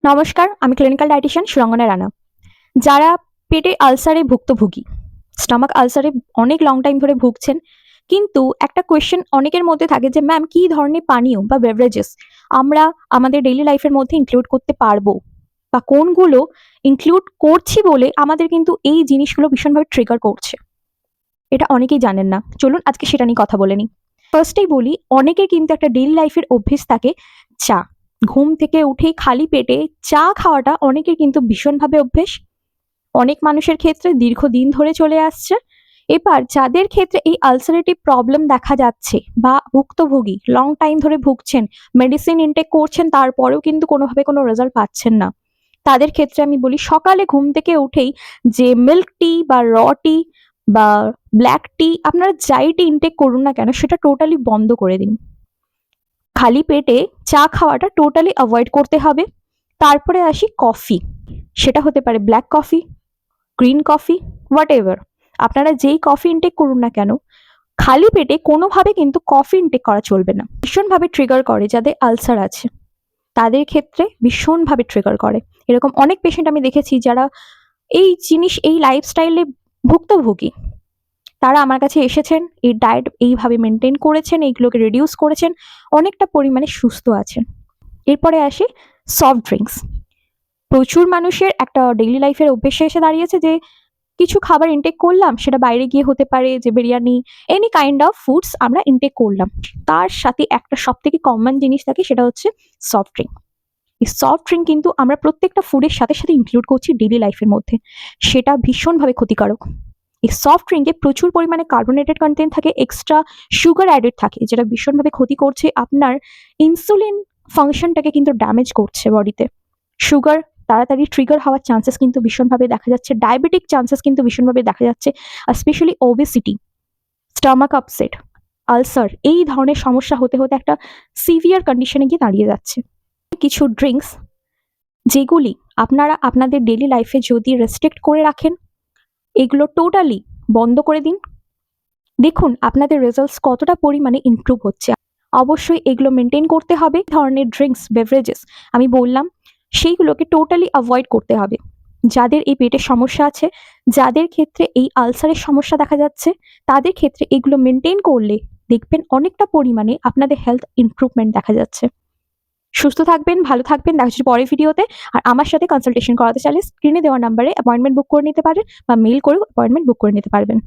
নমস্কার, আমি clinical dietician Surangana Rana. যারা পেটে আলসারে ভুক্তভোগী, স্টমাক আলসারে অনেক লং টাইম ধরে ভুগছেন, কিন্তু একটা কোয়েশ্চেন অনেকের মধ্যে থাকে যে ম্যাম কি ধরনের পানীয় বা বেভারেজেস আমরা আমাদের ডেইলি লাইফের মধ্যে ইনক্লুড করতে পারবো, বা কোনগুলো ইনক্লুড করছি বলে আমাদের কিন্তু এই জিনিসগুলো ভীষণভাবে ট্রিগার করছে। এটা অনেকেই জানেন না। চলুন আজকে সেটা নিয়ে কথা বলে নিই। ফার্স্টেই বলি, অনেকের কিন্তু একটা ডেইলি লাইফের অভ্যেস থাকে চা। ঘুম থেকে উঠেই খালি পেটে চা খাওয়াটা অনেকের কিন্তু ভীষণভাবে অভ্যেস। অনেক মানুষের ক্ষেত্রে দীর্ঘদিন ধরে চলে আসছে। এবার যাদের ক্ষেত্রে এই আলসারেটিভ প্রবলেম দেখা যাচ্ছে বা ভুক্তভোগী লং টাইম ধরে ভুগছেন, মেডিসিন ইনটেক করছেন, তারপরেও কিন্তু কোনোভাবে কোনো রেজাল্ট পাচ্ছেন না, তাদের ক্ষেত্রে আমি বলি সকালে ঘুম থেকে উঠেই যে মিল্ক টি বা র টি বা ব্ল্যাক টি আপনারা যাই টি ইনটেক করুন না কেন, সেটা টোটালি বন্ধ করে দিন। খালি পেটে চা খাওয়াটা টোটালি অ্যাভয়েড করতে হবে। তারপরে আসি কফি। সেটা হতে পারে black coffee, green coffee, what ever. আপনারা যেই কফি ইনটেক করুন না কেন, খালি পেটে কোনোভাবে কিন্তু কফি ইনটেক করা চলবে না। ভীষণভাবে ট্রিগার করে যাদের আলসার আছে, তাদের ক্ষেত্রে ভীষণভাবে ট্রিগার করে। এরকম অনেক পেশেন্ট আমি দেখেছি যারা এই লাইফস্টাইলে ভুক্তভোগী, তারা আমার কাছে এসেছেন, এই ডায়েট এইভাবে মেনটেন করেছেন, এইগুলোকে রিডিউস করেছেন, অনেকটা পরিমাণে সুস্থ আছেন। এরপরে আসি সফট ড্রিঙ্কস। প্রচুর মানুষের একটা ডেইলি লাইফের অভ্যেসে এসে দাঁড়িয়েছে যে কিছু খাবার ইনটেক করলাম, সেটা বাইরে গিয়ে হতে পারে যে biryani, any kind of foods আমরা ইনটেক করলাম, তার সাথে একটা সব থেকে কমন জিনিস থাকে, সেটা হচ্ছে সফট ড্রিঙ্ক। এই সফট ড্রিঙ্ক কিন্তু আমরা প্রত্যেকটা ফুডের সাথে সাথে ইনক্লুড করছি ডেইলি লাইফের মধ্যে, সেটা ভীষণভাবে ক্ষতিকারক। এই সফট ড্রিঙ্কে প্রচুর পরিমাণে কার্বোনেটেড কন্টেন্ট থাকে, এক্সট্রা সুগার অ্যাডেড থাকে, যেটা ভীষণভাবে ক্ষতি করছে, আপনার ইনসুলিন ফাংশনটাকে কিন্তু ড্যামেজ করছে বডিতে। সুগার তাড়াতাড়ি ট্রিগার হওয়ার চান্সেস কিন্তু ভীষণভাবে দেখা যাচ্ছে, ডায়াবেটিক চান্সেস কিন্তু ভীষণভাবে দেখা যাচ্ছে, আর specially obesity, stomach upset, ulcer, এই ধরনের সমস্যা হতে হতে একটা সিভিয়ার কন্ডিশনে গিয়ে দাঁড়িয়ে যাচ্ছে। কিছু ড্রিঙ্কস যেগুলি আপনারা আপনাদের ডেইলি লাইফে যদি রেস্ট্রিক্ট করে রাখেন, এগুলো টোটালি বন্ধ করে দিন, দেখুন আপনাদের রেজাল্টস কতটা পরিমাণে ইমপ্রুভ হচ্ছে। অবশ্যই এগুলো মেনটেন করতে হবে। ধরনের ড্রিঙ্কস বেভারেজেস আমি বললাম, সেইগুলোকে টোটালি অ্যাভয়েড করতে হবে। যাদের এই পেটের সমস্যা আছে, যাদের ক্ষেত্রে এই আলসারের সমস্যা দেখা যাচ্ছে, তাদের ক্ষেত্রে এগুলো মেনটেন করলে দেখবেন অনেকটা পরিমাণে আপনাদের হেলথ ইমপ্রুভমেন্ট দেখা যাচ্ছে। সুস্থ থাকবেন, ভালো থাকবেন, দেখা হচ্ছে পরের ভিডিওতে। আর আমার সাথে কনসালটেশন করাতে চাইলে স্ক্রিনে দেওয়া নাম্বারে অ্যাপয়েন্টমেন্ট বুক করে নিতে পারেন, বা মেল করেও অ্যাপয়েন্টমেন্ট বুক করে নিতে পারবেন।